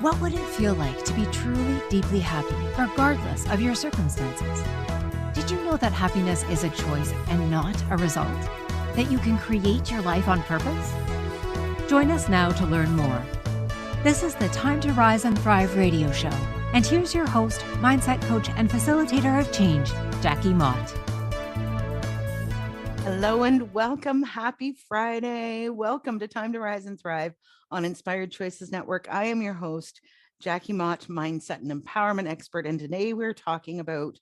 What would it feel like to be truly, deeply happy, regardless of your circumstances? Did you know that happiness is a choice and not a result? That you can create your life on purpose? Join us now to learn more. This is the Time to Rise and Thrive radio show. And here's your host, mindset coach, and facilitator of change, Jackie Mott. Hello and welcome. Happy Friday. Welcome to Time to Rise and Thrive on Inspired Choices Network. I am your host, Jackie Mott, mindset and empowerment expert. And today we're talking about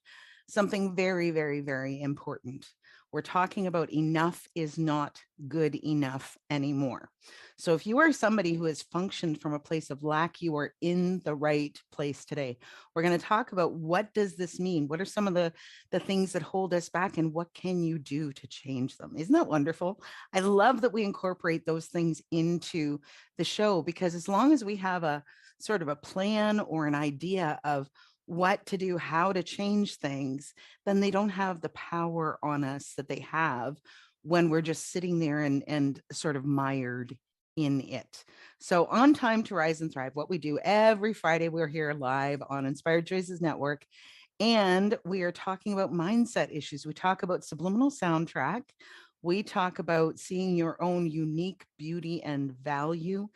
something very, very, very important. We're talking about enough is not good enough anymore. So if you are somebody who has functioned from a place of lack, you are in the right place today. We're going to talk about what does this mean? What are some of the things that hold us back and what can you do to change them? Isn't that wonderful? I love that we incorporate those things into the show, because as long as we have a sort of a plan or an idea of what to do, how to change things, then they don't have the power on us that they have when we're just sitting there and sort of mired in it. So on Time to Rise and Thrive, what we do every Friday, we're here live on Inspired Choices Network, and we are talking about mindset issues. We talk about subliminal soundtrack. We talk about seeing your own unique beauty and value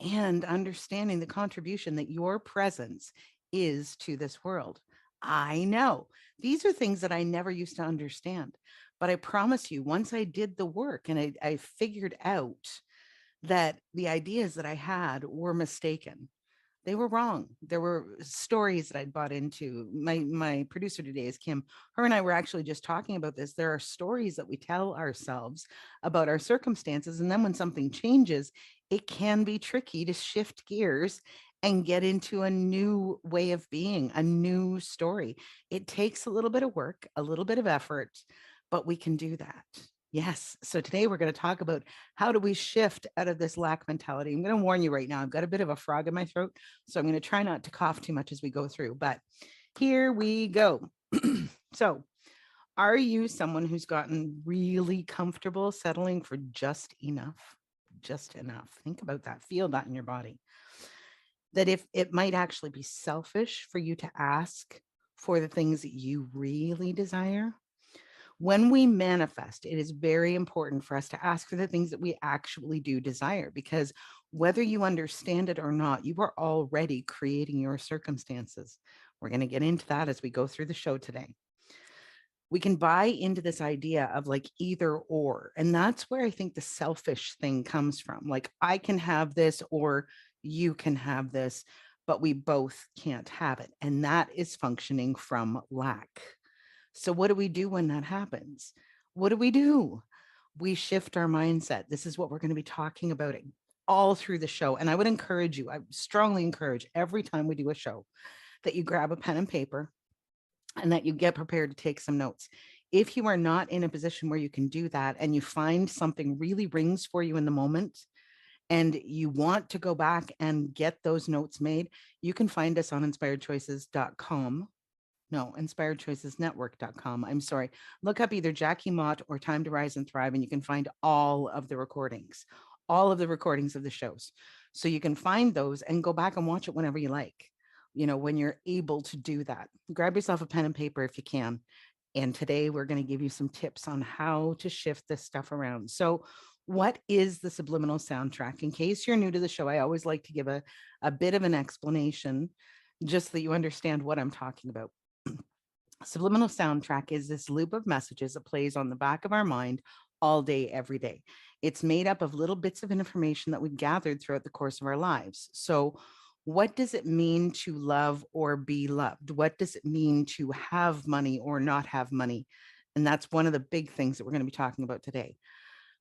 and understanding the contribution that your presence is to this world. I know these are things that I never used to understand, but I promise you, once I did the work and I figured out that the ideas that I had were mistaken. They were wrong. There were stories that I'd bought into. My producer today is Kim. Her and I were actually just talking about this. There are stories that we tell ourselves about our circumstances. And then when something changes, it can be tricky to shift gears and get into a new way of being, a new story. It takes a little bit of work, a little bit of effort, but we can do that. Yes. So today we're going to talk about how do we shift out of this lack mentality. I'm going to warn you right now, I've got a bit of a frog in my throat, so I'm going to try not to cough too much as we go through, but here we go. So are you someone who's gotten really comfortable settling for just enough? Just enough. Think about that. Feel that in your body. That if it might actually be selfish for you to ask for the things that you really desire. When we manifest, it is very important for us to ask for the things that we actually do desire, because whether you understand it or not, you are already creating your circumstances. We're going to get into that as we go through the show today. We can buy into this idea of like either or. And that's where I think the selfish thing comes from. Like, I can have this or you can have this, but we both can't have it. And that is functioning from lack. So what do we do when that happens? What do? We shift our mindset. This is what we're going to be talking about all through the show. And I would encourage you, I strongly encourage every time we do a show that you grab a pen and paper and that you get prepared to take some notes. If you are not in a position where you can do that and you find something really rings for you in the moment and you want to go back and get those notes made, you can find us on inspiredchoices.com. No, inspiredchoicesnetwork.com. I'm sorry. Look up either Jackie Mott or Time to Rise and Thrive, and you can find all of the recordings of the shows. So you can find those and go back and watch it whenever you like, when you're able to do that. Grab yourself a pen and paper if you can. And today we're going to give you some tips on how to shift this stuff around. So what is the subliminal soundtrack? In case you're new to the show, I always like to give a bit of an explanation just so that you understand what I'm talking about. Subliminal soundtrack is this loop of messages that plays on the back of our mind all day, every day. It's made up of little bits of information that we've gathered throughout the course of our lives. So what does it mean to love or be loved? What does it mean to have money or not have money? And that's one of the big things that we're going to be talking about today.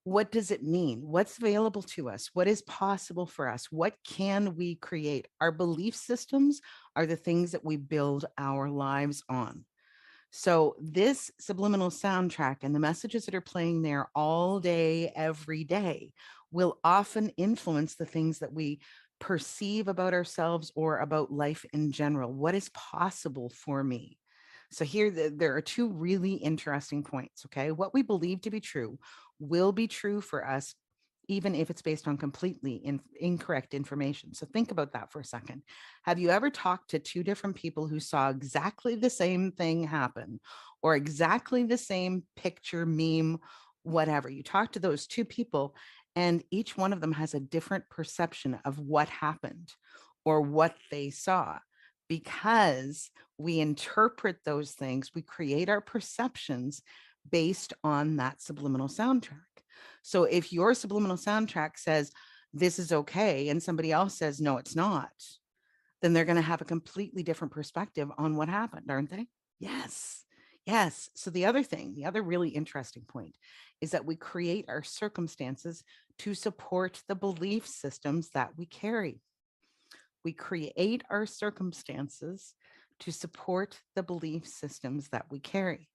What does it mean? What's available to us? What is possible for us? What can we create? Our belief systems are the things that we build our lives on. So this subliminal soundtrack and the messages that are playing there all day, every day, will often influence the things that we perceive about ourselves or about life in general. What is possible for me? So here, there are two really interesting points, okay? What we believe to be true will be true for us even if it's based on completely incorrect information. So think about that for a second. Have you ever talked to two different people who saw exactly the same thing happen, or exactly the same picture, meme, whatever? You talk to those two people, and each one of them has a different perception of what happened or what they saw, because we interpret those things, we create our perceptions based on that subliminal soundtrack. So if your subliminal soundtrack says this is okay and somebody else says no, it's not, then they're going to have a completely different perspective on what happened, aren't they? Yes. Yes. So the other really interesting point is that we create our circumstances to support the belief systems that we carry. We create our circumstances to support the belief systems that we carry.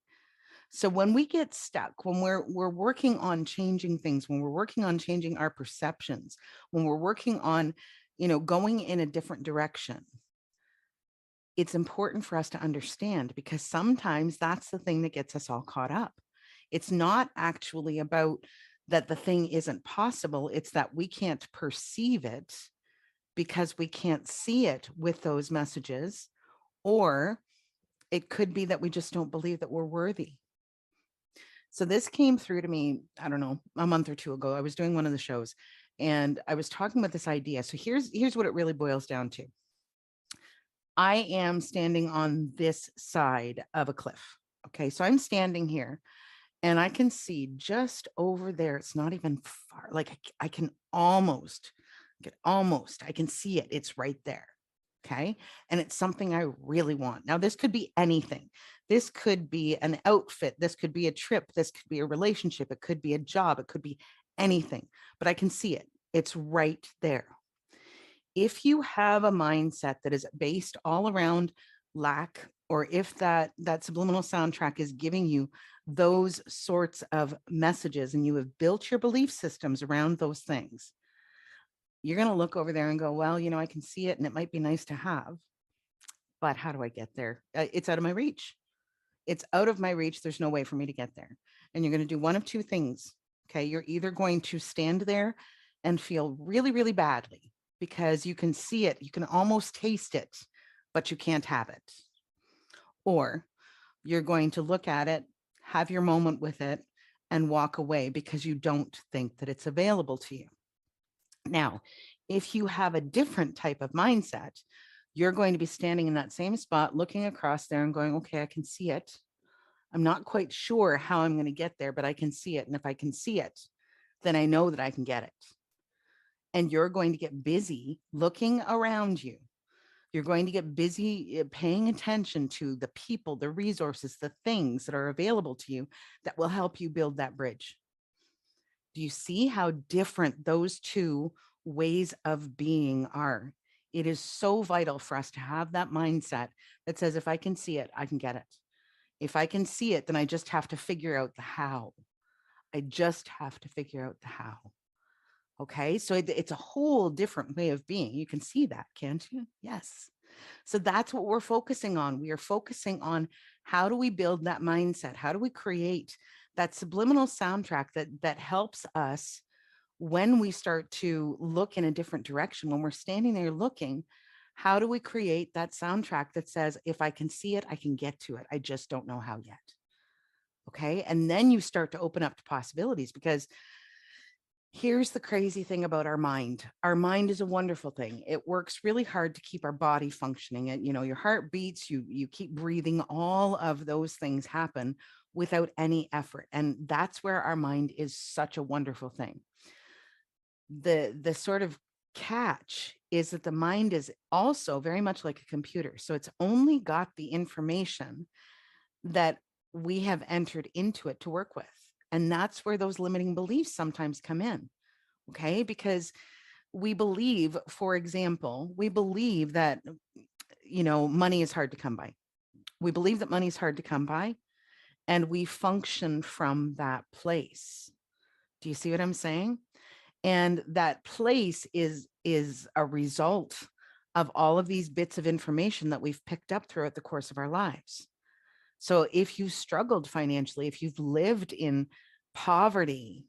So when we get stuck, when we're working on changing things, when we're working on changing our perceptions, when we're working on, going in a different direction, it's important for us to understand, because sometimes that's the thing that gets us all caught up. It's not actually about that the thing isn't possible. It's that we can't perceive it because we can't see it with those messages, or it could be that we just don't believe that we're worthy. So this came through to me, I don't know, a month or two ago. I was doing one of the shows and I was talking about this idea. So here's what it really boils down to. I am standing on this side of a cliff. Okay, so I'm standing here and I can see just over there. It's not even far. Like I can almost, I can see it. It's right there. Okay. And it's something I really want. Now, this could be anything. This could be an outfit. This could be a trip. This could be a relationship. It could be a job. It could be anything, but I can see it. It's right there. If you have a mindset that is based all around lack, or if that subliminal soundtrack is giving you those sorts of messages and you have built your belief systems around those things, you're going to look over there and go, well, I can see it and it might be nice to have, but how do I get there? It's out of my reach. It's out of my reach. There's no way for me to get there. And you're going to do one of two things. Okay. You're either going to stand there and feel really, really badly because you can see it, you can almost taste it, but you can't have it. Or you're going to look at it, have your moment with it, and walk away because you don't think that it's available to you. Now, if you have a different type of mindset, you're going to be standing in that same spot, looking across there and going, okay, I can see it. I'm not quite sure how I'm going to get there, but I can see it. And if I can see it, then I know that I can get it. And you're going to get busy looking around you. You're going to get busy paying attention to the people, the resources, the things that are available to you that will help you build that bridge. Do you see how different those two ways of being are? It is so vital for us to have that mindset that says, if I can see it, I can get it. If I can see it, then I just have to figure out the how. I just have to figure out the how. Okay, so it's a whole different way of being. You can see that, can't you? Yes. So that's what we're focusing on. We are focusing on how do we build that mindset? How do we create that subliminal soundtrack that helps us when we start to look in a different direction, when we're standing there looking, how do we create that soundtrack that says, if I can see it, I can get to it. I just don't know how yet. Okay. And then you start to open up to possibilities, because here's the crazy thing about our mind. Our mind is a wonderful thing. It works really hard to keep our body functioning. And, your heart beats, you keep breathing, all of those things happen without any effort. And that's where our mind is such a wonderful thing. The sort of catch is that the mind is also very much like a computer. So it's only got the information that we have entered into it to work with. And that's where those limiting beliefs sometimes come in. Okay. Because we believe, for example, we believe that, money is hard to come by. We believe that money is hard to come by, and we function from that place. Do you see what I'm saying? And that place is a result of all of these bits of information that we've picked up throughout the course of our lives. So if you struggled financially, if you've lived in poverty,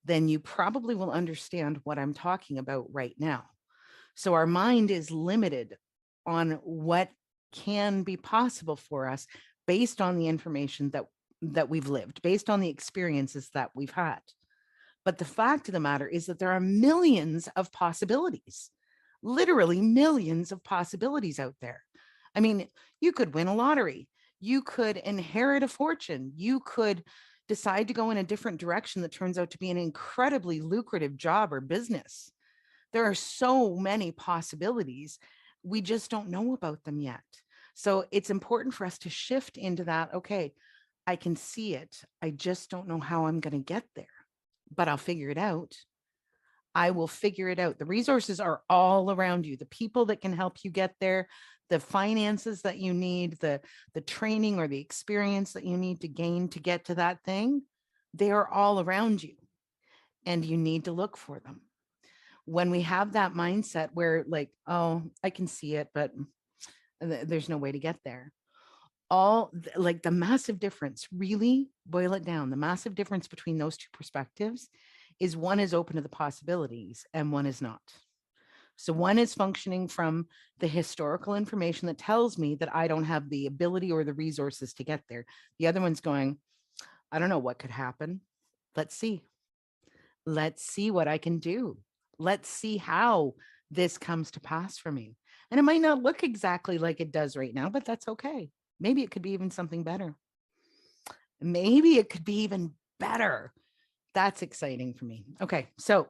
then you probably will understand what I'm talking about right now. So our mind is limited on what can be possible for us based on the information that we've lived, based on the experiences that we've had. But the fact of the matter is that there are millions of possibilities, literally millions of possibilities out there. I mean, you could win a lottery, you could inherit a fortune, you could decide to go in a different direction that turns out to be an incredibly lucrative job or business. There are so many possibilities. We just don't know about them yet. So it's important for us to shift into that. Okay, I can see it. I just don't know how I'm going to get there, but I'll figure it out. I will figure it out. The resources are all around you. The people that can help you get there, the finances that you need, the training or the experience that you need to gain to get to that thing, they are all around you, and you need to look for them. When we have that mindset where like, oh, I can see it, but there's no way to get there. Like the massive difference, really boil it down. The massive difference between those two perspectives is one is open to the possibilities and one is not. So one is functioning from the historical information that tells me that I don't have the ability or the resources to get there. The other one's going, I don't know what could happen. Let's see. Let's see what I can do. Let's see how this comes to pass for me. And it might not look exactly like it does right now, but that's okay. Maybe it could be even something better. Maybe it could be even better. That's exciting for me. Okay, so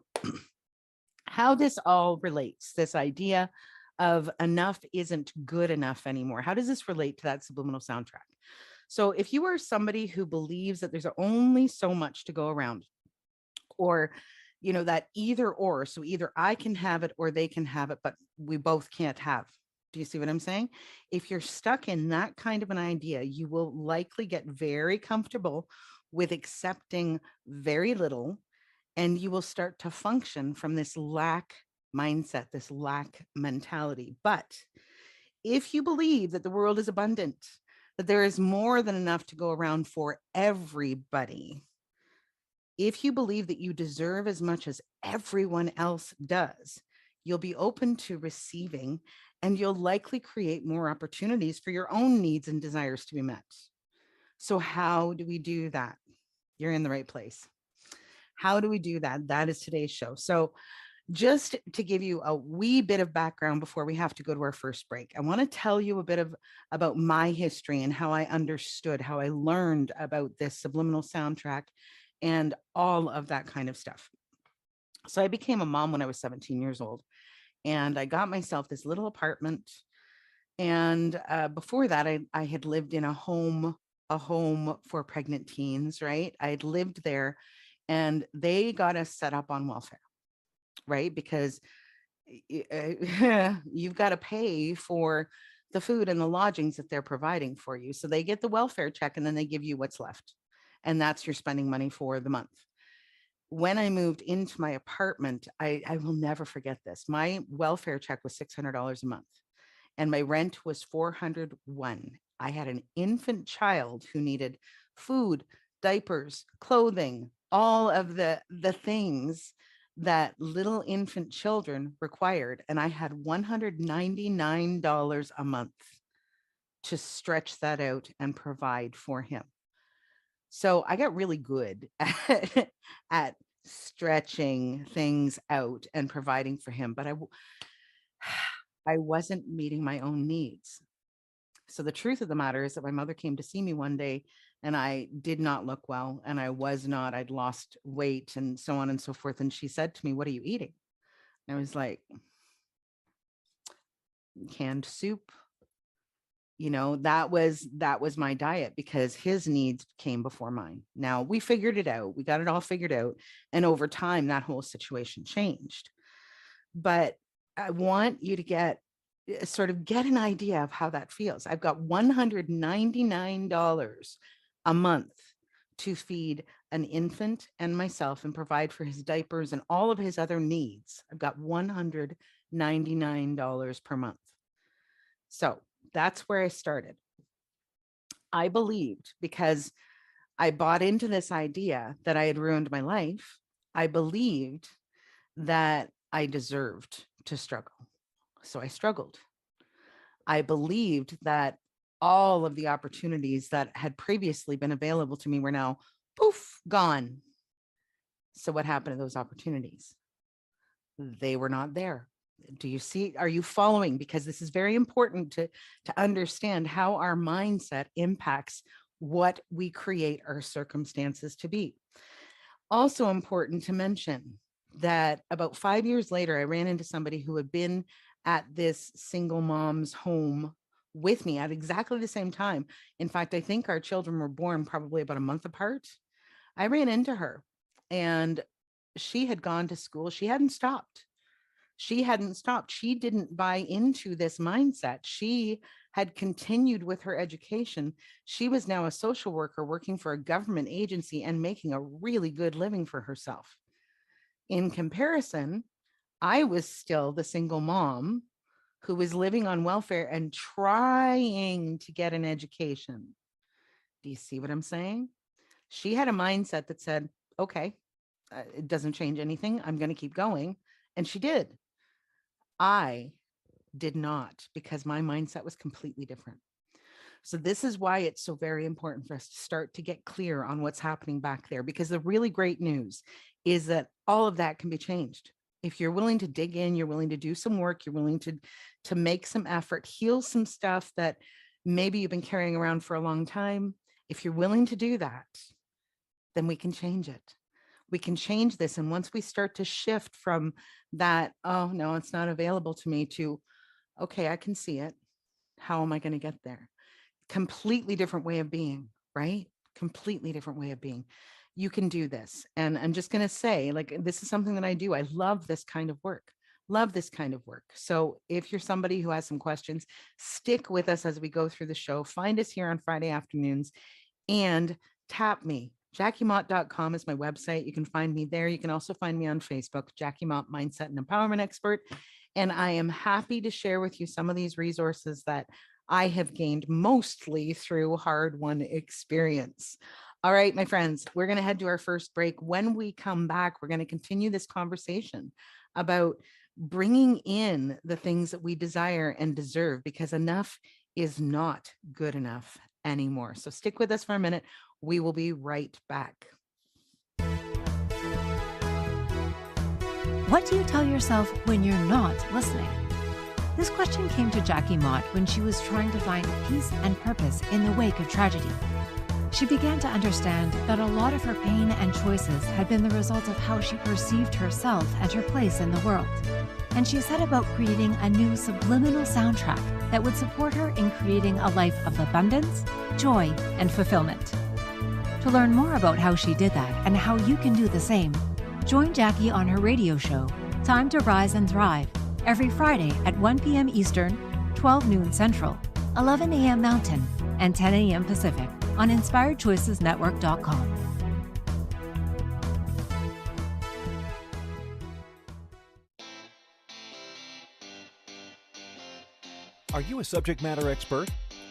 how this all relates, this idea of enough isn't good enough anymore. How does this relate to that subliminal soundtrack? So if you are somebody who believes that there's only so much to go around, or that either or, so either I can have it or they can have it, but we both can't have. Do you see what I'm saying? If you're stuck in that kind of an idea, you will likely get very comfortable with accepting very little, and you will start to function from this lack mindset, this lack mentality. But if you believe that the world is abundant, that there is more than enough to go around for everybody, if you believe that you deserve as much as everyone else does, you'll be open to receiving, and you'll likely create more opportunities for your own needs and desires to be met. So how do we do that? You're in the right place. How do we do that? That is today's show. So just to give you a wee bit of background before we have to go to our first break, I want to tell you a bit about my history and how I understood, how I learned about this subliminal soundtrack and all of that kind of stuff. So I became a mom when I was 17 years old, and I got myself this little apartment. And before that, I had lived in a home for pregnant teens, right? I had lived there, and they got us set up on welfare, right? Because you've got to pay for the food and the lodgings that they're providing for you. So they get the welfare check, and then they give you what's left. And that's your spending money for the month. When I moved into my apartment, I will never forget this. My welfare check was $600 a month, and my rent was $401. I had an infant child who needed food, diapers, clothing, all of the things that little infant children required. And I had $199 a month to stretch that out and provide for him. So I got really good at stretching things out and providing for him, but I wasn't meeting my own needs. So the truth of the matter is that my mother came to see me one day, and I did not look well, and I'd lost weight and so on and so forth. And she said to me, "What are you eating?" And I was like, "Canned soup." That was my diet, because his needs came before mine. Now we figured it out. We got it all figured out. And over time, that whole situation changed. But I want you to get an idea of how that feels. I've got $199 a month to feed an infant and myself and provide for his diapers and all of his other needs. I've got $199 per month. So that's where I started. I believed, because I bought into this idea that I had ruined my life, I believed that I deserved to struggle. So I struggled. I believed that all of the opportunities that had previously been available to me were now poof, gone. So what happened to those opportunities? They were not there. Do you see? Are you following? Because this is very important to understand how our mindset impacts what we create our circumstances to be. Also important to mention that about 5 years later, I ran into somebody who had been at this single mom's home with me at exactly the same time. In fact, I think our children were born probably about a month apart. I ran into her and she had gone to school. She hadn't stopped. She didn't buy into this mindset. She had continued with her education. She was now a social worker working for a government agency and making a really good living for herself. In comparison, I was still the single mom who was living on welfare and trying to get an education. Do you see what I'm saying? She had a mindset that said, okay, it doesn't change anything. I'm going to keep going. And she did. I did not, because my mindset was completely different. So this is why it's so very important for us to start to get clear on what's happening back there, because the really great news is that all of that can be changed. If you're willing to dig in, you're willing to do some work, you're willing to make some effort, heal some stuff that maybe you've been carrying around for a long time. If you're willing to do that, then we can change it. We can change this. And once we start to shift from that, oh no, it's not available to me, to, okay, I can see it. How am I going to get there? Completely different way of being, right? Completely different way of being. You can do this. And I'm just going to say, like, this is something that I do. I love this kind of work. Love this kind of work. So if you're somebody who has some questions, stick with us as we go through the show. Find us here on Friday afternoons and tap me. JackieMott.com is my website. You can find me there. You can also find me on Facebook, Jackie Mott, Mindset and Empowerment Expert. And I am happy to share with you some of these resources that I have gained mostly through hard-won experience. All right, my friends, we're going to head to our first break. When we come back, we're going to continue this conversation about bringing in the things that we desire and deserve, because enough is not good enough anymore. So stick with us for a minute. We will be right back. What do you tell yourself when you're not listening? This question came to Jackie Mott when she was trying to find peace and purpose in the wake of tragedy. She began to understand that a lot of her pain and choices had been the result of how she perceived herself and her place in the world. And she set about creating a new subliminal soundtrack that would support her in creating a life of abundance, joy, and fulfillment. To learn more about how she did that and how you can do the same, join Jackie on her radio show, Time to Rise and Thrive, every Friday at 1 p.m. Eastern, 12 noon Central, 11 a.m. Mountain, and 10 a.m. Pacific on InspiredChoicesNetwork.com. Are you a subject matter expert?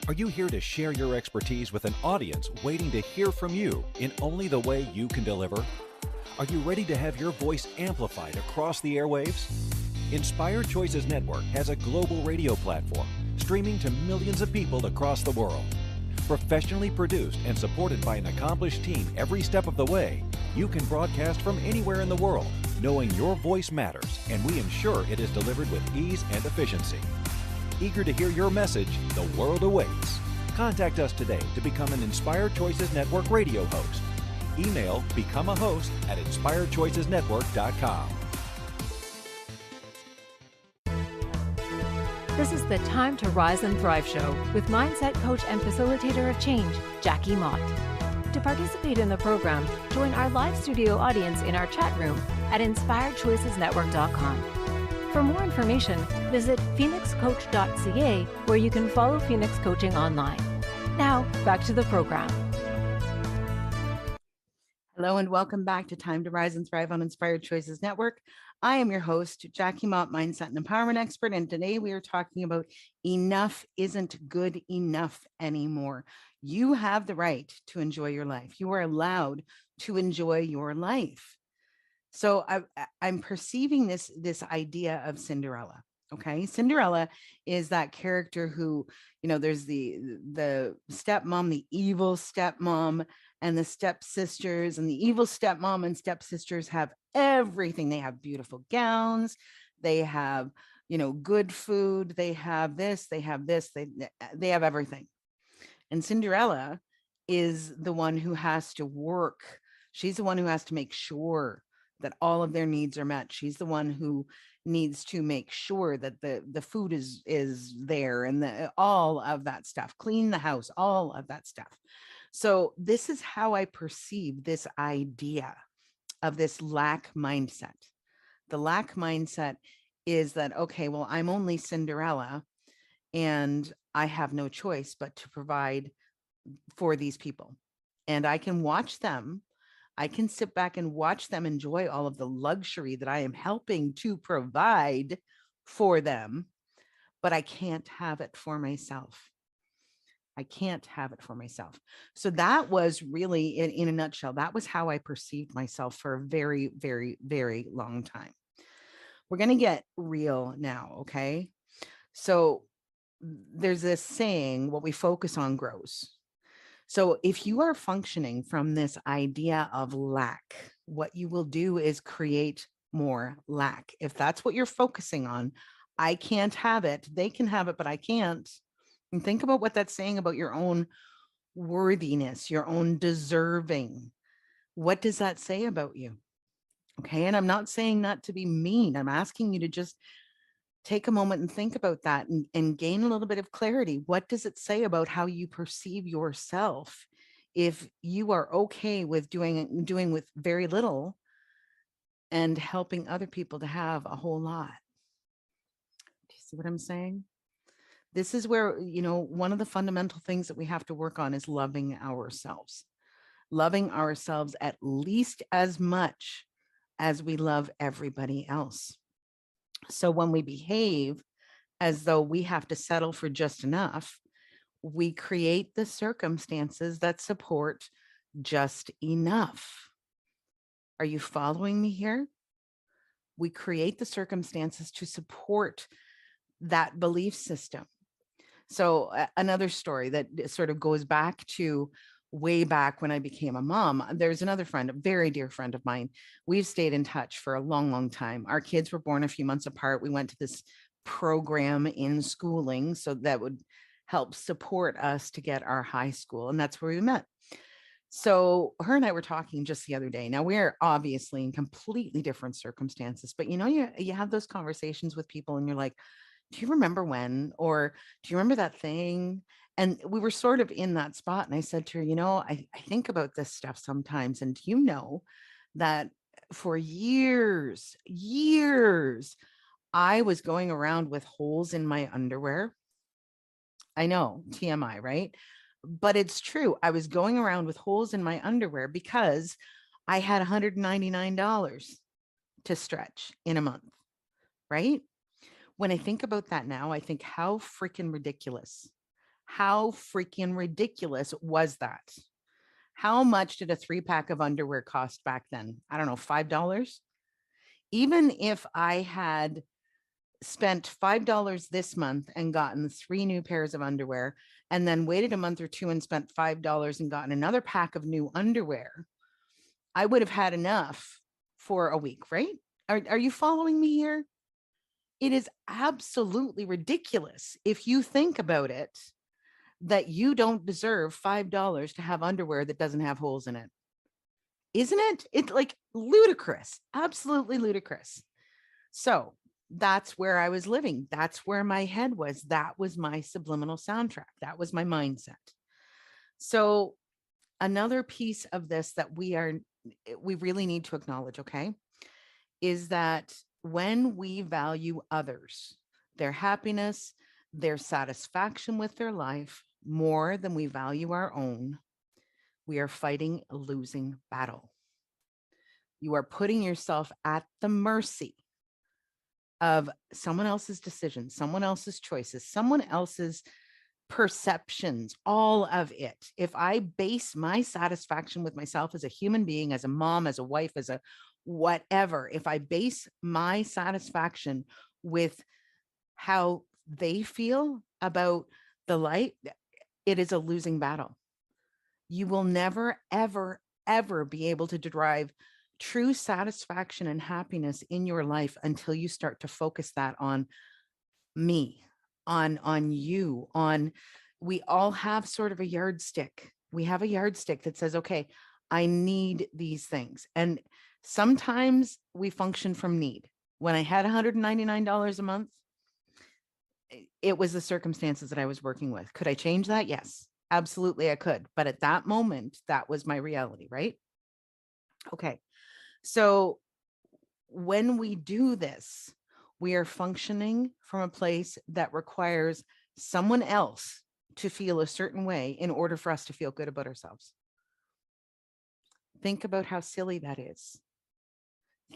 Are you here to share your expertise with an audience waiting to hear from you in only the way you can deliver? Are you ready to have your voice amplified across the airwaves? Inspired Choices Network has a global radio platform streaming to millions of people across the world. Professionally produced and supported by an accomplished team every step of the way, you can broadcast from anywhere in the world, knowing your voice matters, and we ensure it is delivered with ease and efficiency. Eager to hear your message, the world awaits. Contact us today to become an Inspired Choices Network radio host. Email become a host at inspiredchoicesnetwork.com. This is the Time to Rise and Thrive show with mindset coach and facilitator of change, Jackie Mott. To participate in the program, join our live studio audience in our chat room at inspiredchoicesnetwork.com. For more information, visit phoenixcoach.ca, where you can follow Phoenix Coaching online. Now, back to the program. Hello and welcome back to Time to Rise and Thrive on Inspired Choices Network. I am your host, Jackie Mott, Mindset and Empowerment Expert, and today we are talking about enough isn't good enough anymore. You have the right to enjoy your life. You are allowed to enjoy your life. So I'm perceiving this idea of Cinderella. Okay, Cinderella is that character who, there's the stepmom, the evil stepmom, and the stepsisters, and the evil stepmom and stepsisters have everything. They have beautiful gowns, they have, good food, they have this, they have everything. And Cinderella is the one who has to work. She's the one who has to make sure that all of their needs are met. She's the one who needs to make sure that the food is there, and all of that stuff, clean the house, all of that stuff. So this is how I perceive this idea of this lack mindset. The lack mindset is that, okay, well, I'm only Cinderella and I have no choice but to provide for these people. And I can watch them. I can sit back and watch them enjoy all of the luxury that I am helping to provide for them, but I can't have it for myself. I can't have it for myself. So that was really, in a nutshell, that was how I perceived myself for a very, very, very long time. We're going to get real now. Okay. So there's this saying, what we focus on grows. So if you are functioning from this idea of lack, what you will do is create more lack. If that's what you're focusing on, I can't have it. They can have it, but I can't. And think about what that's saying about your own worthiness, your own deserving. What does that say about you? Okay. And I'm not saying that to be mean. I'm asking you to just take a moment and think about that, and gain a little bit of clarity. What does it say about how you perceive yourself if you are okay with doing with very little and helping other people to have a whole lot? Do you see what I'm saying? This is where, one of the fundamental things that we have to work on is loving ourselves at least as much as we love everybody else. So when we behave as though we have to settle for just enough, we create the circumstances that support just enough. Are you following me here? We create the circumstances to support that belief system. So another story that sort of goes back to way back when I became a mom. There's another friend, a very dear friend of mine. We've stayed in touch for a long, long time. Our kids were born a few months apart. We went to this program in schooling, so that would help support us to get our high school. And that's where we met. So her and I were talking just the other day. Now, we're obviously in completely different circumstances, but you have those conversations with people and you're like, do you remember when, or do you remember that thing? And we were sort of in that spot. And I said to her, I think about this stuff sometimes. And you know that for years, I was going around with holes in my underwear. I know, TMI, right? But it's true. I was going around with holes in my underwear because I had $199 to stretch in a month, right? When I think about that now, I think how freaking ridiculous was that? How much did a 3-pack of underwear cost back then? I don't know, $5? Even if I had spent $5 this month and gotten 3 new pairs of underwear, and then waited a month or two and spent $5 and gotten another pack of new underwear, I would have had enough for a week, right? Are you following me here? It is absolutely ridiculous if you think about it, that you don't deserve $5 to have underwear that doesn't have holes in it. Isn't it? It's like ludicrous, absolutely ludicrous. So that's where I was living. That's where my head was. That was my subliminal soundtrack. That was my mindset. So another piece of this that we really need to acknowledge, okay, is that when we value others, their happiness, their satisfaction with their life more than we value our own, we are fighting a losing battle. You are putting yourself at the mercy of someone else's decisions, someone else's choices, someone else's perceptions, all of it. If I base my satisfaction with myself as a human being, as a mom, as a wife, as a whatever, if I base my satisfaction with how they feel about the light, it is a losing battle. You will never, ever, ever be able to derive true satisfaction and happiness in your life until you start to focus that on me, on you, on, we all have sort of a yardstick. We have a yardstick that says, okay, I need these things. And sometimes we function from need. When I had $199 a month, it was the circumstances that I was working with. Could I change that? Yes, absolutely I could. But at that moment, that was my reality, right? Okay. So when we do this, we are functioning from a place that requires someone else to feel a certain way in order for us to feel good about ourselves. Think about how silly that is.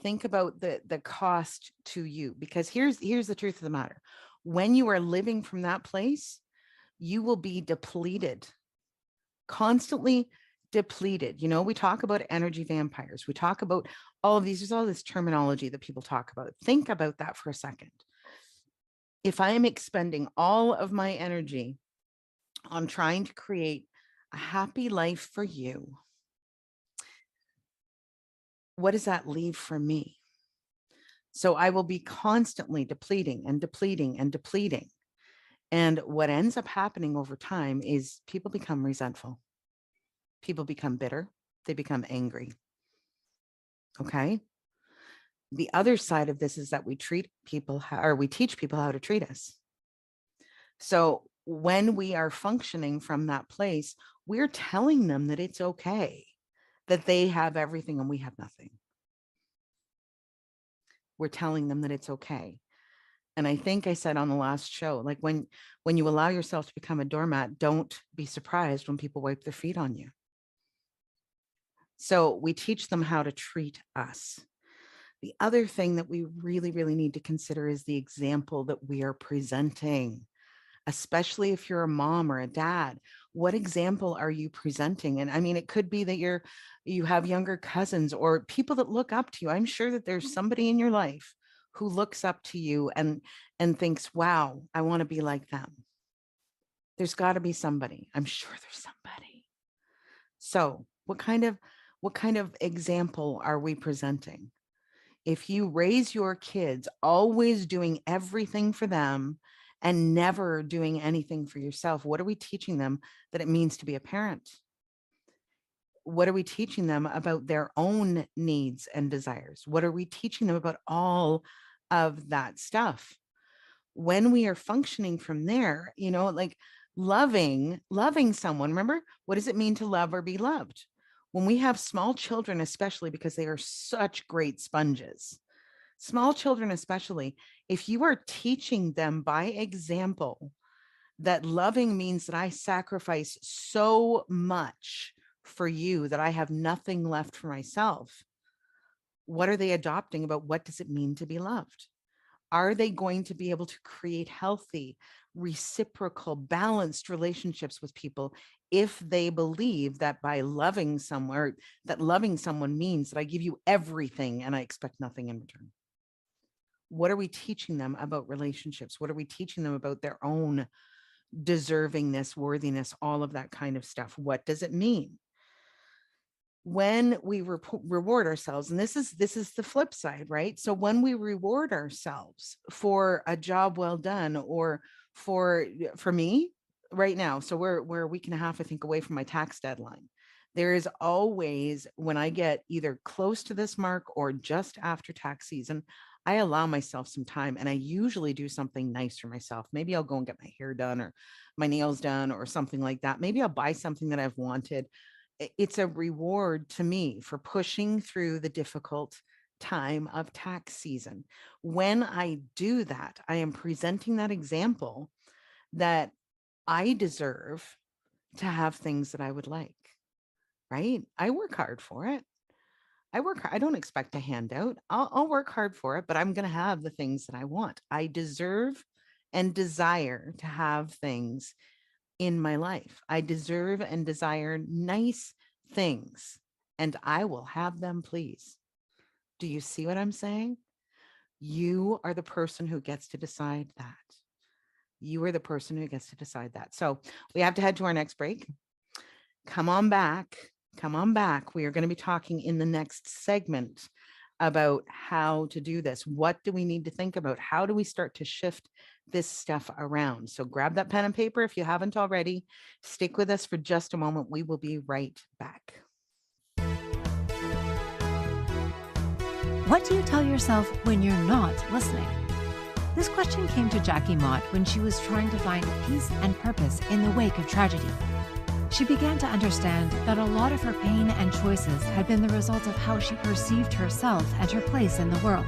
Think about the cost to you, because here's the truth of the matter. When you are living from that place, you will be depleted, constantly depleted. You know, we talk about energy vampires. We talk about all of these, there's all this terminology that people talk about. Think about that for a second. If I am expending all of my energy on trying to create a happy life for you, what does that leave for me? So I will be constantly depleting and depleting and depleting. And what ends up happening over time is people become resentful. People become bitter. They become angry. Okay. The other side of this is that we treat people we teach people how to treat us. So when we are functioning from that place, we're telling them that it's okay, that they have everything and we have nothing. We're telling them that it's okay. And I think I said on the last show, like when you allow yourself to become a doormat, don't be surprised when people wipe their feet on you. So we teach them how to treat us. The other thing that we really, really need to consider is the example that we are presenting, especially if you're a mom or a dad. What example are you presenting? And I mean, it could be that you have younger cousins or people that look up to you. I'm sure that there's somebody in your life who looks up to you and thinks, wow, I want to be like them. There's got to be somebody. I'm sure there's somebody. So what kind of example are we presenting? If you raise your kids always doing everything for them and never doing anything for yourself, what are we teaching them that it means to be a parent? What are we teaching them about their own needs and desires? What are we teaching them about all of that stuff? When we are functioning from there, you know, like loving someone, remember, what does it mean to love or be loved? When we have small children, especially because they are such great sponges, small children especially, if you are teaching them by example that loving means that I sacrifice so much for you that I have nothing left for myself, what are they adopting about what does it mean to be loved? Are they going to be able to create healthy, reciprocal, balanced relationships with people if they believe that by loving someone, that loving someone means that I give you everything and I expect nothing in return? What are we teaching them about relationships? What are we teaching them about their own deservingness, worthiness, all of that kind of stuff? What does it mean? When we reward ourselves, and this is the flip side, right? So when we reward ourselves for a job well done, or for me right now, so we're a week and a half, I think, away from my tax deadline. There is always, when I get either close to this mark or just after tax season, I allow myself some time, and I usually do something nice for myself. Maybe I'll go and get my hair done or my nails done or something like that. Maybe I'll buy something that I've wanted. It's a reward to me for pushing through the difficult time of tax season. When I do that, I am presenting that example that I deserve to have things that I would like, right? I work hard for it. I don't expect a handout. I'll work hard for it, but I'm going to have the things that I want. I deserve and desire to have things in my life. I deserve and desire nice things, and I will have them, please. Do you see what I'm saying? You are the person who gets to decide that. You are the person who gets to decide that. So we have to head to our next break. Come on back. Come on back. We are going to be talking in the next segment about how to do this. What do we need to think about? How do we start to shift this stuff around? So grab that pen and paper if you haven't already. Stick with us for just a moment. We will be right back. What do you tell yourself when you're not listening? This question came to Jackie Mott when she was trying to find peace and purpose in the wake of tragedy. She began to understand that a lot of her pain and choices had been the result of how she perceived herself and her place in the world.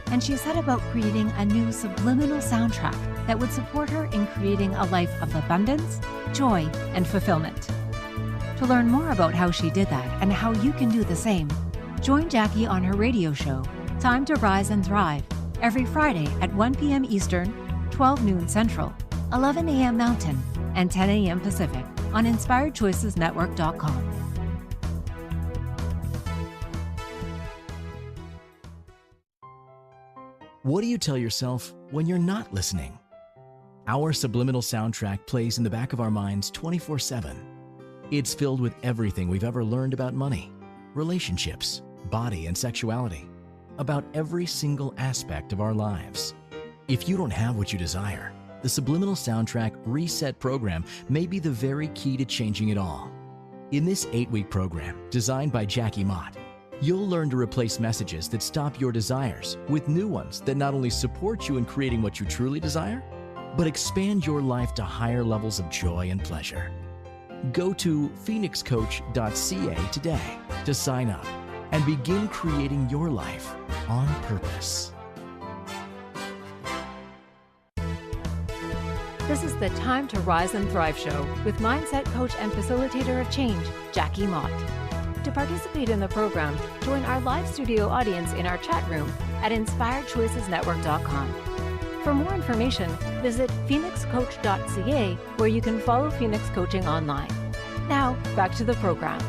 And she set about creating a new subliminal soundtrack that would support her in creating a life of abundance, joy, and fulfillment. To learn more about how she did that and how you can do the same, join Jackie on her radio show, Time to Rise and Thrive, every Friday at 1 p.m. Eastern, 12 noon Central, 11 a.m. Mountain, and 10 a.m. Pacific on InspiredChoicesNetwork.com. What do you tell yourself when you're not listening? Our subliminal soundtrack plays in the back of our minds 24/7. It's filled with everything we've ever learned about money, relationships, body, and sexuality, about every single aspect of our lives. If you don't have what you desire, the Subliminal Soundtrack Reset program may be the very key to changing it all. In this 8-week program, designed by Jackie Mott, you'll learn to replace messages that stop your desires with new ones that not only support you in creating what you truly desire, but expand your life to higher levels of joy and pleasure. Go to phoenixcoach.ca today to sign up and begin creating your life on purpose. This is the Time to Rise and Thrive show with mindset coach and facilitator of change, Jackie Mott. To participate in the program, join our live studio audience in our chat room at InspiredChoicesNetwork.com. For more information, visit phoenixcoach.ca, where you can follow Phoenix Coaching online. Now, back to the program.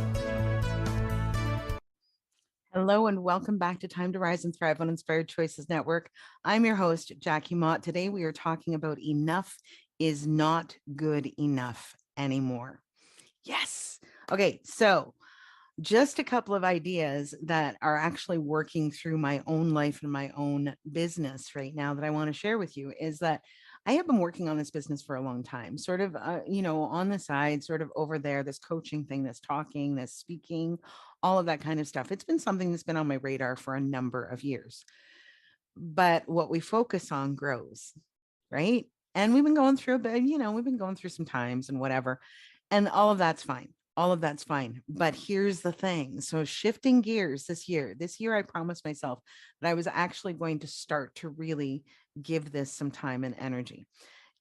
Hello and welcome back to Time to Rise and Thrive on Inspired Choices Network. I'm your host, Jackie Mott. Today we are talking about enough is not good enough anymore. Yes. Okay, so just a couple of ideas that are actually working through my own life and my own business right now that I want to share with you is that I have been working on this business for a long time, sort of, on the side, sort of over there, this coaching thing, this talking, this speaking, all of that kind of stuff. It's been something that's been on my radar for a number of years. But what we focus on grows, right? And we've been going through a bit, we've been going through some times and whatever, and all of that's fine. All of that's fine. But here's the thing. So shifting gears this year, I promised myself that I was actually going to start to really give this some time and energy.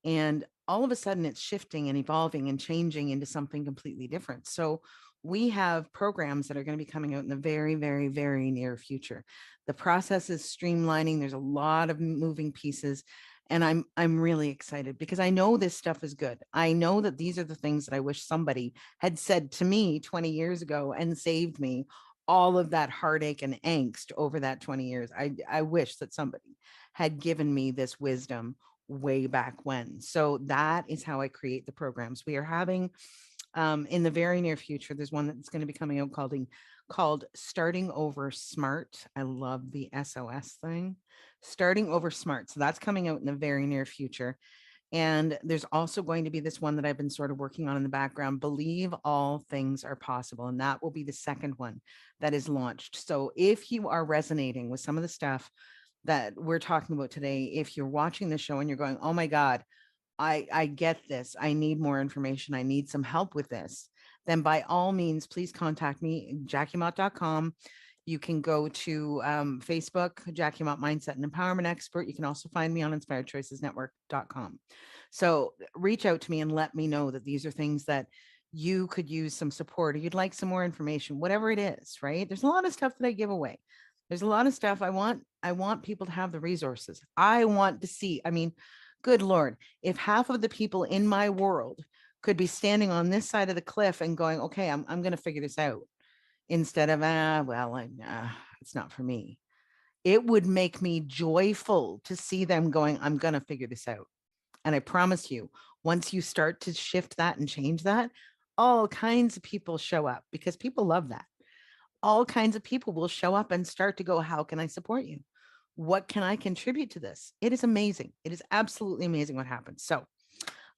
And all of a sudden it's shifting and evolving and changing into something completely different. So we have programs that are going to be coming out in the very, very, very near future. The process is streamlining. There's a lot of moving pieces. And I'm really excited because I know this stuff is good. I know that these are the things that I wish somebody had said to me 20 years ago and saved me all of that heartache and angst over that 20 years. I wish that somebody had given me this wisdom way back when. So that is how I create the programs. We are having in the very near future, there's one that's going to be coming out called Starting Over Smart. I love the SOS thing. Starting Over Smart. So that's coming out in the very near future. And there's also going to be this one that I've been sort of working on in the background, Believe All Things Are Possible. And that will be the second one that is launched. So if you are resonating with some of the stuff that we're talking about today, if you're watching the show and you're going, oh my God, I get this, I need more information, I need some help with this, then by all means, please contact me, JackieMott.com. You can go to Facebook, Jackie Mott Mindset and Empowerment Expert. You can also find me on InspiredChoicesNetwork.com. So reach out to me and let me know that these are things that you could use some support or you'd like some more information, whatever it is, right? There's a lot of stuff that I give away. There's a lot of stuff I want people to have the resources. I want to see, good Lord, if half of the people in my world could be standing on this side of the cliff and going, okay, I'm going to figure this out, instead of, it's not for me. It would make me joyful to see them going, I'm going to figure this out. And I promise you, once you start to shift that and change that, all kinds of people show up because people love that. All kinds of people will show up and start to go, how can I support you? What can I contribute to this? It is amazing. It is absolutely amazing what happens. So,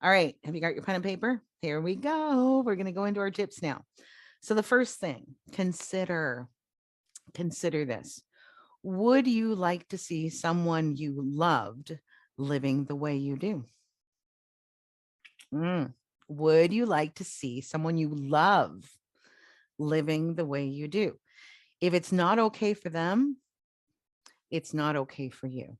all right, have you got your pen and paper? Here we go. We're going to go into our tips now. So the first thing, consider this. Would you like to see someone you loved living the way you do? Would you like to see someone you love living the way you do? If it's not okay for them, it's not okay for you.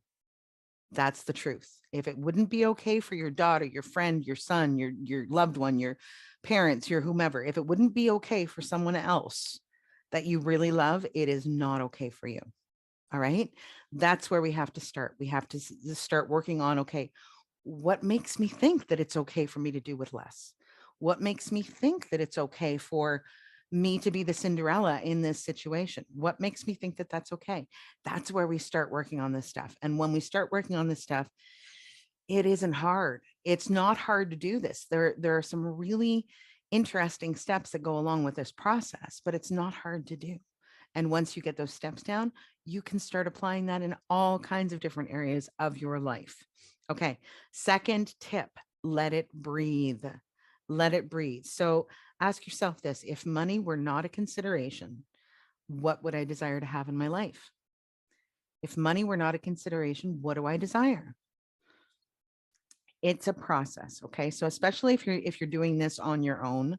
That's the truth. If it wouldn't be okay for your daughter, your friend, your son, your loved one, your parents, your whomever, if it wouldn't be okay for someone else that you really love, it is not okay for you. All right. That's where we have to start. We have to start working on, okay, what makes me think that it's okay for me to do with less? What makes me think that it's okay for me to be the Cinderella in this situation? What makes me think that that's okay? That's where we start working on this stuff. And when we start working on this stuff, it isn't hard. It's not hard to do this. There are some really interesting steps that go along with this process, but it's not hard to do. And once you get those steps down, you can start applying that in all kinds of different areas of your life. Okay. Second tip, let it breathe. Let it breathe. So ask yourself this: if money were not a consideration, what would I desire to have in my life? If money were not a consideration, what do I desire? It's a process. Okay. So especially if you're doing this on your own,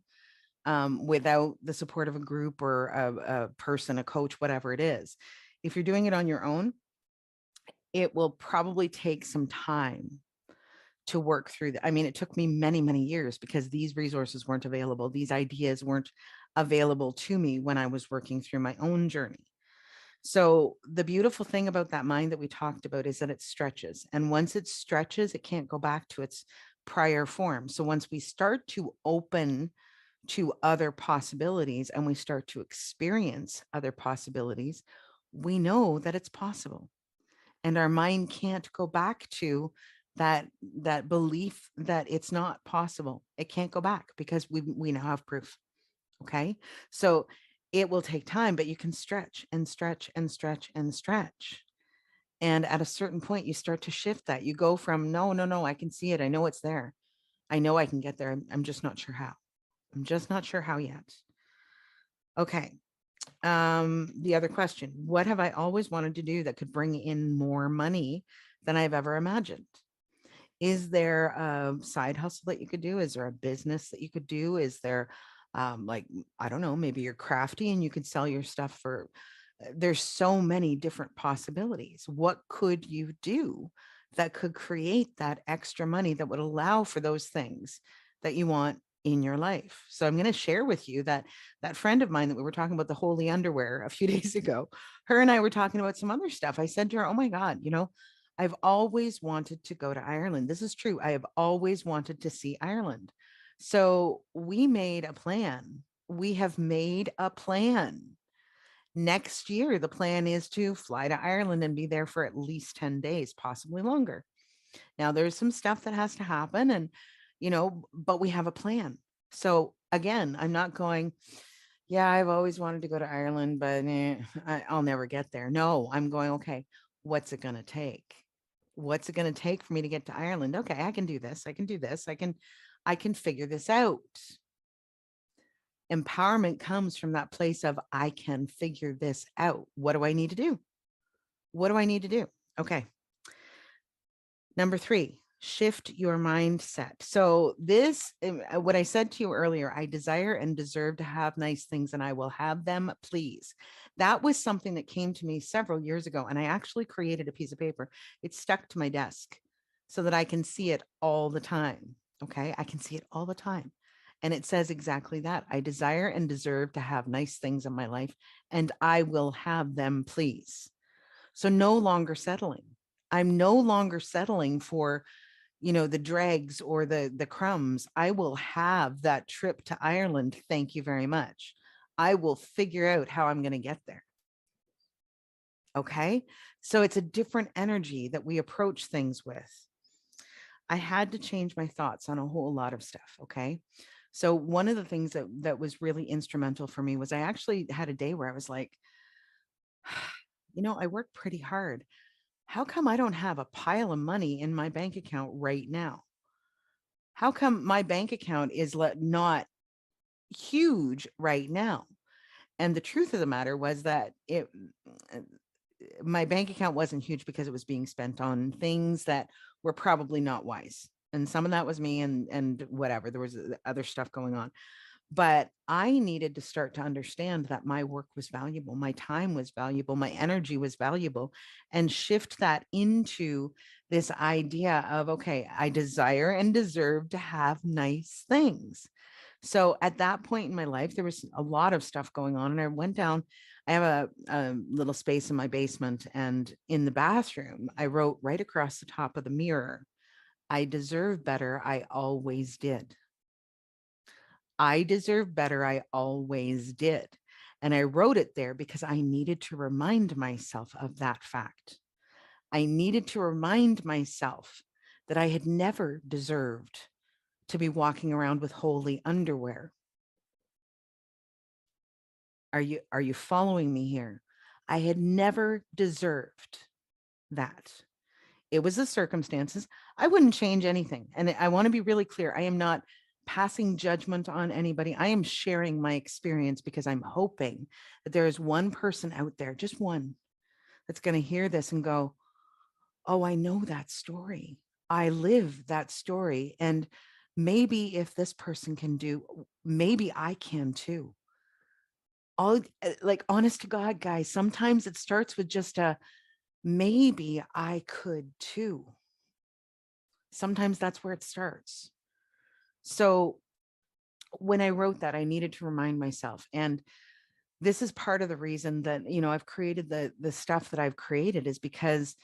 without the support of a group or a person, a coach, whatever it is, if you're doing it on your own, it will probably take some time to work through that. I mean, it took me many, many years because these resources weren't available. These ideas weren't available to me when I was working through my own journey. So the beautiful thing about that mind that we talked about is that it stretches. And once it stretches, it can't go back to its prior form. So once we start to open to other possibilities and we start to experience other possibilities, we know that it's possible. And our mind can't go back to that belief that it's not possible. It can't go back because we now have proof. Okay. So it will take time, but you can stretch and stretch and stretch and stretch. And at a certain point, you start to shift that. You go from no, I can see it. I know it's there. I know I can get there. I'm just not sure how. I'm just not sure how yet. Okay. The other question, what have I always wanted to do that could bring in more money than I've ever imagined? Is there a side hustle that you could do? Is there a business that you could do? Is there like, I don't know, maybe you're crafty and you could sell your stuff for, there's so many different possibilities. What could you do that could create that extra money that would allow for those things that you want in your life? So I'm going to share with you that friend of mine that we were talking about, the holy underwear, a few days ago, her and I were talking about some other stuff. I said to her, oh my God, I've always wanted to go to Ireland. This is true. I have always wanted to see Ireland. So we made a plan. We have made a plan. Next year, the plan is to fly to Ireland and be there for at least 10 days, possibly longer. Now, there's some stuff that has to happen and, but we have a plan. So again, I'm not going, yeah, I've always wanted to go to Ireland, but I'll never get there. No, I'm going, okay, what's it going to take? What's it going to take for me to get to Ireland? Okay, I can do this. I can do this. I can figure this out. Empowerment comes from that place of, I can figure this out. What do I need to do? What do I need to do? Okay. Number 3, shift your mindset. So this, what I said to you earlier, I desire and deserve to have nice things and I will have them, please. That was something that came to me several years ago. And I actually created a piece of paper. It's stuck to my desk so that I can see it all the time. Okay. I can see it all the time. And it says exactly that. I desire and deserve to have nice things in my life and I will have them, please. So no longer settling. I'm no longer settling for, the dregs or the crumbs. I will have that trip to Ireland. Thank you very much. I will figure out how I'm going to get there. Okay. So it's a different energy that we approach things with. I had to change my thoughts on a whole lot of stuff. Okay. So one of the things that was really instrumental for me was I actually had a day where I was like, I work pretty hard. How come I don't have a pile of money in my bank account right now? How come my bank account is not huge right now? And the truth of the matter was that my bank account wasn't huge because it was being spent on things that were probably not wise. And some of that was me and whatever. There was other stuff going on. But I needed to start to understand that my work was valuable, my time was valuable, my energy was valuable, and shift that into this idea of, okay, I desire and deserve to have nice things. So at that point in my life, there was a lot of stuff going on. And I went down, I have a little space in my basement. And in the bathroom, I wrote right across the top of the mirror, I deserve better. I always did. I deserve better. I always did. And I wrote it there because I needed to remind myself of that fact. I needed to remind myself that I had never deserved to be walking around with holy underwear. Are you following me here? I had never deserved that. It was the circumstances. I wouldn't change anything. And I want to be really clear. I am not passing judgment on anybody. I am sharing my experience because I'm hoping that there is one person out there, just one, that's going to hear this and go, oh, I know that story. I live that story. And maybe if this person can do, maybe I can too. All like honest to God, guys, sometimes it starts with just a maybe I could too. Sometimes that's where it starts. So when I wrote that, I needed to remind myself. And this is part of the reason that, I've created the stuff that I've created is because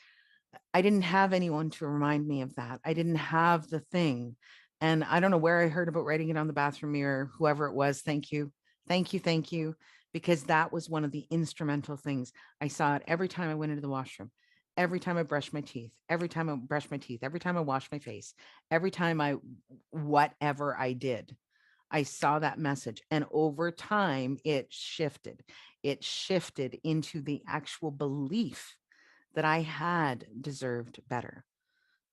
I didn't have anyone to remind me of that. I didn't have the thing. And I don't know where I heard about writing it on the bathroom mirror, whoever it was. Thank you. Thank you. Thank you. Because that was one of the instrumental things. I saw it every time I went into the washroom, every time I brushed my teeth, every time I brushed my teeth, every time I washed my face, every time whatever I did, I saw that message. And over time, it shifted. It shifted into the actual belief that I had deserved better,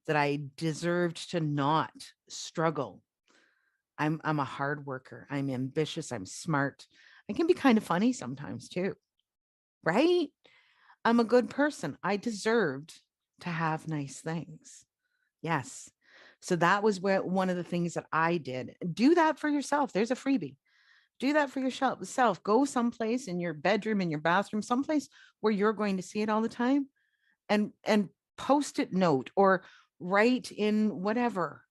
that I deserved to not struggle. I'm a hard worker. I'm ambitious. I'm smart. I can be kind of funny sometimes too, right? I'm a good person. I deserved to have nice things. Yes. So that was one of the things that I did. Do that for yourself. There's a freebie. Do that for yourself. Go someplace in your bedroom, in your bathroom, someplace where you're going to see it all the time, and post-it note or write in whatever,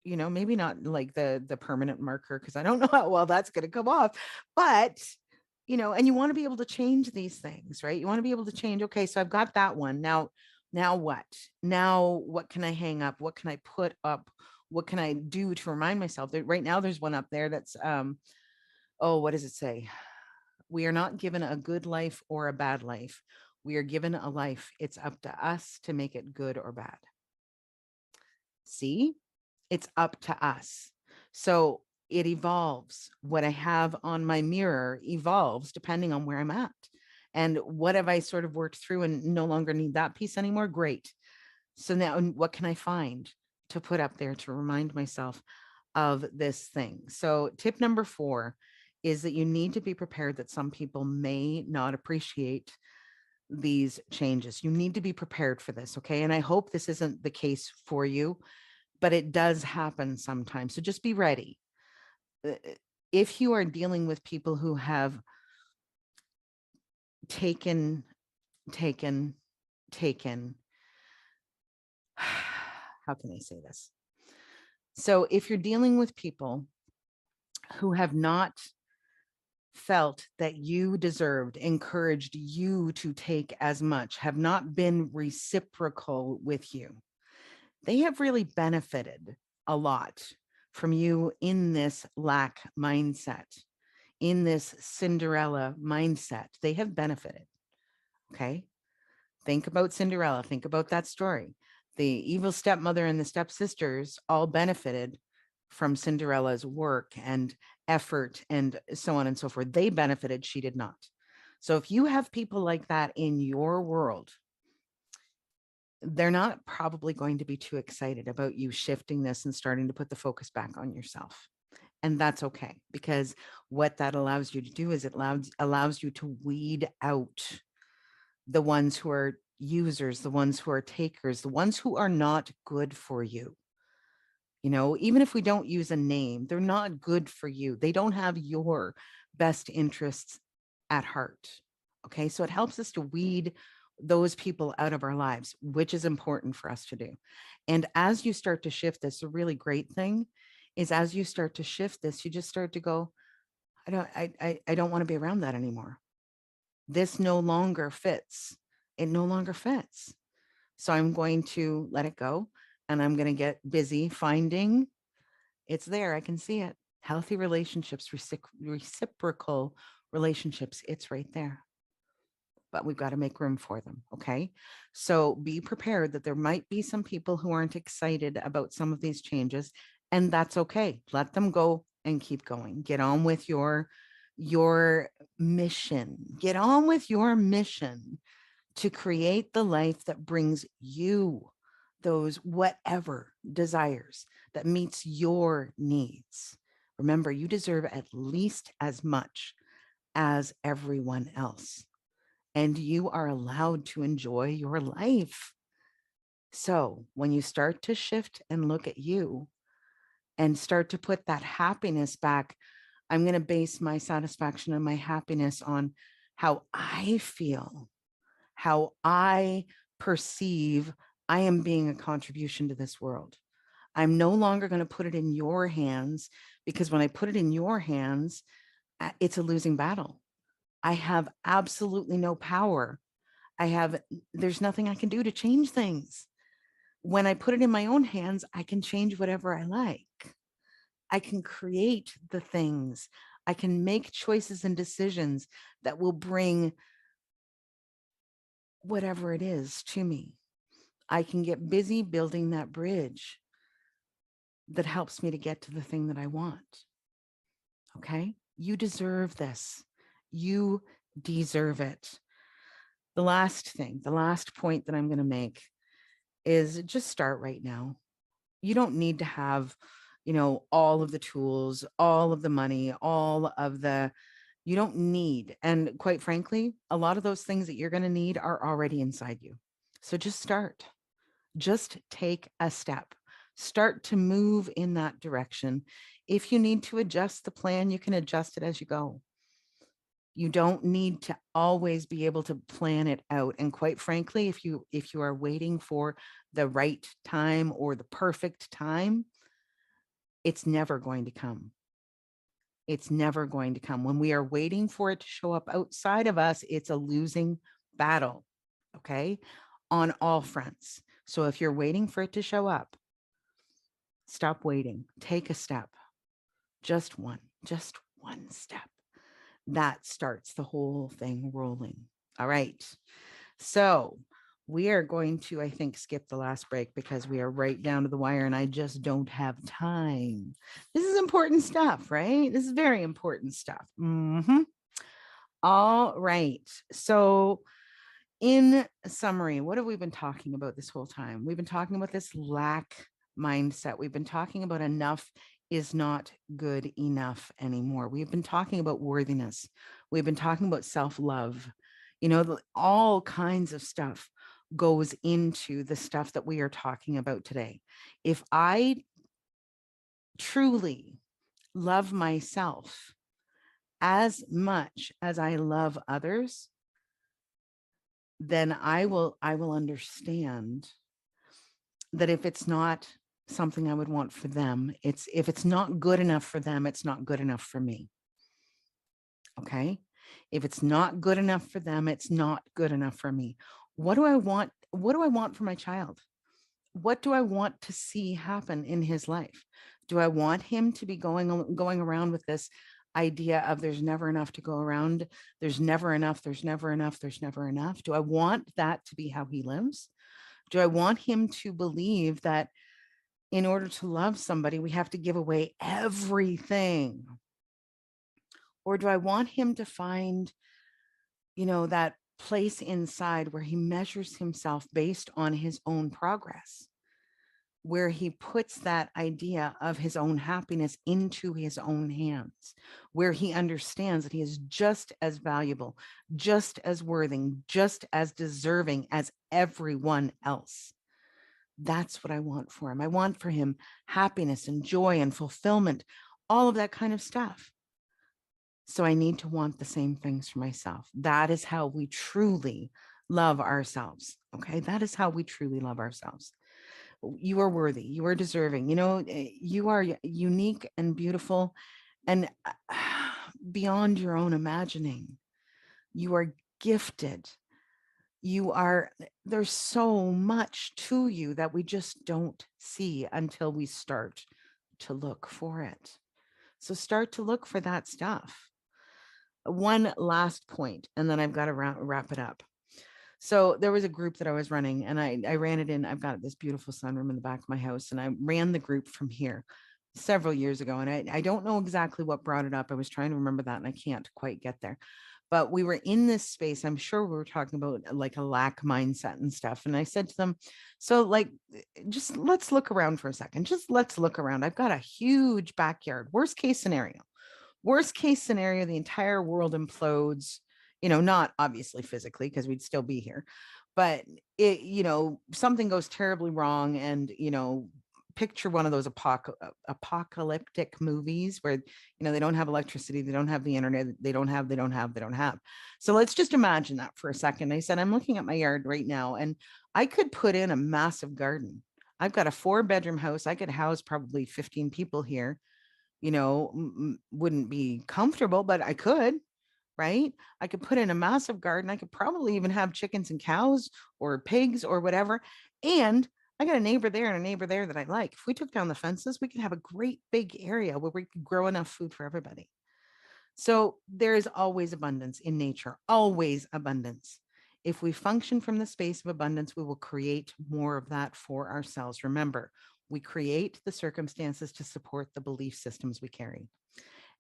maybe not like the permanent marker, because I don't know how well that's going to come off, but and you want to be able to change these things, right? You want to be able to change. Okay, so I've got that one. Now what? Now what can I hang up? What can I put up? What can I do to remind myself that right now there's one up there that's what does it say? We are not given a good life or a bad life. We are given a life. It's up to us to make it good or bad. See, it's up to us. So it evolves. What I have on my mirror evolves depending on where I'm at. And what have I sort of worked through and no longer need that piece anymore? Great. So now what can I find to put up there to remind myself of this thing? So tip number 4 is that you need to be prepared that some people may not appreciate these changes. You need to be prepared for this. Okay. And I hope this isn't the case for you, but it does happen sometimes. So just be ready. If you are dealing with people who have taken, how can I say this? So if you're dealing with people who have not felt that you deserved, encouraged you to take as much, have not been reciprocal with you, they have really benefited a lot from you in this lack mindset, in this Cinderella mindset. They have benefited. Okay. Think about Cinderella. Think about that story. The evil stepmother and the stepsisters all benefited from Cinderella's work and effort and so on and so forth. They benefited, she did not. So if you have people like that in your world, they're not probably going to be too excited about you shifting this and starting to put the focus back on yourself. And that's okay, because what that allows you to do is it allows you to weed out the ones who are users, the ones who are takers, the ones who are not good for you. You know, even if we don't use a name, they're not good for you. They don't have your best interests at heart. Okay. So it helps us to weed those people out of our lives, which is important for us to do. And as you start to shift this, a really great thing is as you start to shift this, you just start to go, I don't want to be around that anymore. This no longer fits. It no longer fits. So I'm going to let it go, and I'm going to get busy finding it's there. I can see it. Healthy relationships, reciprocal relationships. It's right there. But we've got to make room for them. Okay. So be prepared that there might be some people who aren't excited about some of these changes, and that's okay. Let them go and keep going. Get on with your mission. Get on with your mission to create the life that brings you those whatever desires that meets your needs. Remember, you deserve at least as much as everyone else, and you are allowed to enjoy your life. So when you start to shift and look at you and start to put that happiness back, I'm going to base my satisfaction and my happiness on how I feel, how I perceive I am being a contribution to this world. I'm no longer going to put it in your hands, because when I put it in your hands, it's a losing battle. I have absolutely no power. There's nothing I can do to change things. When I put it in my own hands, I can change whatever I like. I can create the things. I can make choices and decisions that will bring whatever it is to me. I can get busy building that bridge that helps me to get to the thing that I want. Okay? You deserve this. You deserve it. The last point that I'm going to make is just start right now. You don't need to have, all of the tools, all of the money, you don't need. And quite frankly, a lot of those things that you're going to need are already inside you. So just start. Just take a step. Start to move in that direction. If you need to adjust the plan, you can adjust it as you go. You don't need to always be able to plan it out. And quite frankly, if you are waiting for the right time or the perfect time, it's never going to come. It's never going to come. When we are waiting for it to show up outside of us, it's a losing battle, okay, on all fronts. So if you're waiting for it to show up, stop waiting. Take a step. Just one step. That starts the whole thing rolling. All right. So we are going to, I think, skip the last break because we are right down to the wire and I just don't have time. This is important stuff, right? This is very important stuff. All right. So in summary, what have we been talking about this whole time? We've been talking about this lack mindset. We've been talking about enough is not good enough anymore. We've been talking about worthiness. We've been talking about self-love. All kinds of stuff goes into the stuff that we are talking about today. If I truly love myself as much as I love others, then I will understand that if it's not something I would want for them, if it's not good enough for them, it's not good enough for me. Okay? If it's not good enough for them, it's not good enough for me. What do I want? What do I want for my child? What do I want to see happen in his life? Do I want him to be going around with this idea of there's never enough to go around. There's never enough. There's never enough. There's never enough. Do I want that to be how he lives? Do I want him to believe that in order to love somebody, we have to give away everything? Or do I want him to find, that place inside where he measures himself based on his own progress, where he puts that idea of his own happiness into his own hands, where he understands that he is just as valuable, just as worthy, just as deserving as everyone else? That's what I want for him. I want for him happiness and joy and fulfillment, all of that kind of stuff. So I need to want the same things for myself. That is how we truly love ourselves. Okay. That is how we truly love ourselves. You are worthy. You are deserving. You are unique and beautiful and beyond your own imagining. You are gifted. There's so much to you that we just don't see until we start to look for it. So start to look for that stuff. One last point, and then I've got to wrap it up. So there was a group that I was running, and I ran it in. I've got this beautiful sunroom in the back of my house, and I ran the group from here several years ago. And I don't know exactly what brought it up. I was trying to remember that, and I can't quite get there. But we were in this space. I'm sure we were talking about like a lack mindset and stuff. And I said to them, so just let's look around for a second. Just let's look around. I've got a huge backyard. Worst case scenario, the entire world implodes, not obviously physically because we'd still be here, but something goes terribly wrong. And, picture one of those apocalyptic movies where, they don't have electricity. They don't have the internet. They don't have. So let's just imagine that for a second. I said, I'm looking at my yard right now and I could put in a massive garden. I've got a 4-bedroom house. I could house probably 15 people here. Wouldn't be comfortable, but I could, right? I could put in a massive garden. I could probably even have chickens and cows or pigs or whatever. And I got a neighbor there and a neighbor there that I like. If we took down the fences, we could have a great big area where we could grow enough food for everybody. So there is always abundance in nature, always abundance. If we function from the space of abundance, we will create more of that for ourselves. Remember, we create the circumstances to support the belief systems we carry.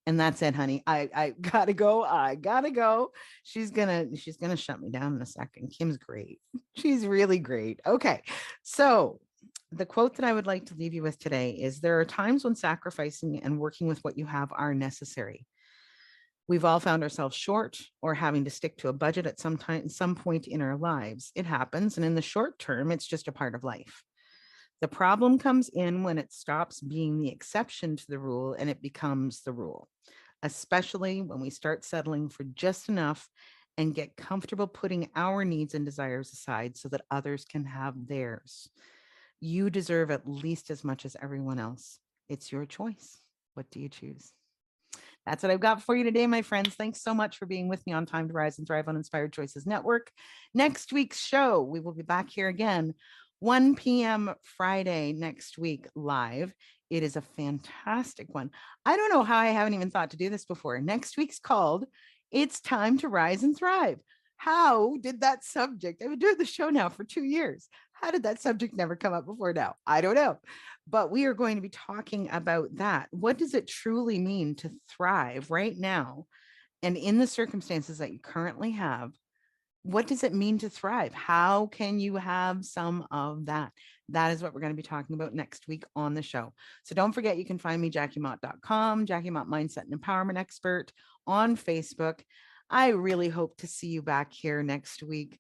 And that's it, honey. I gotta go. She's gonna shut me down in a second. Kim's great. She's really great. Okay. So the quote that I would like to leave you with today is, there are times when sacrificing and working with what you have are necessary. We've all found ourselves short or having to stick to a budget at some point in our lives. It happens. And in the short term, it's just a part of life. The problem comes in when it stops being the exception to the rule and it becomes the rule, especially when we start settling for just enough and get comfortable putting our needs and desires aside so that others can have theirs. You deserve at least as much as everyone else. It's your choice. What do you choose? That's what I've got for you today, my friends. Thanks so much for being with me on Time to Rise and Thrive on Inspired Choices Network. Next week's show, we will be back here again, 1 p.m. Friday next week live. It is a fantastic one. I don't know how I haven't even thought to do this before. Next week's called It's Time to Rise and Thrive. How did that subject, I've been doing the show now for 2 years. How did that subject never come up before now? I don't know. But we are going to be talking about that. What does it truly mean to thrive right now? And in the circumstances that you currently have, what does it mean to thrive? How can you have some of that? That is what we're going to be talking about next week on the show. So don't forget, you can find me, JackieMott.com, Jackie Mott Mindset and Empowerment Expert on Facebook. I really hope to see you back here next week.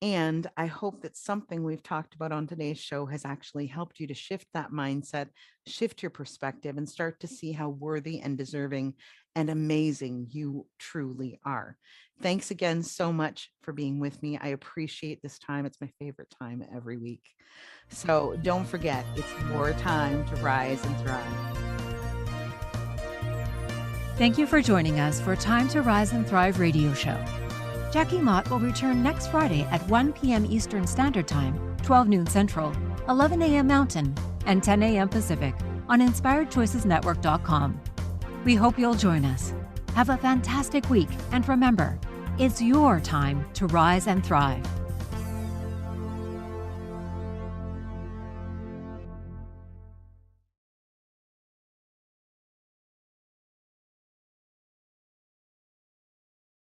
And I hope that something we've talked about on today's show has actually helped you to shift that mindset, shift your perspective, and start to see how worthy and deserving and amazing you truly are. Thanks again so much for being with me. I appreciate this time. It's my favorite time every week. So don't forget, it's your time to rise and thrive. Thank you for joining us for Time to Rise and Thrive radio show. Jackie Mott will return next Friday at 1 p.m. Eastern Standard Time, 12 noon Central, 11 a.m. Mountain, and 10 a.m. Pacific on InspiredChoicesNetwork.com. We hope you'll join us. Have a fantastic week, and remember, it's your time to rise and thrive.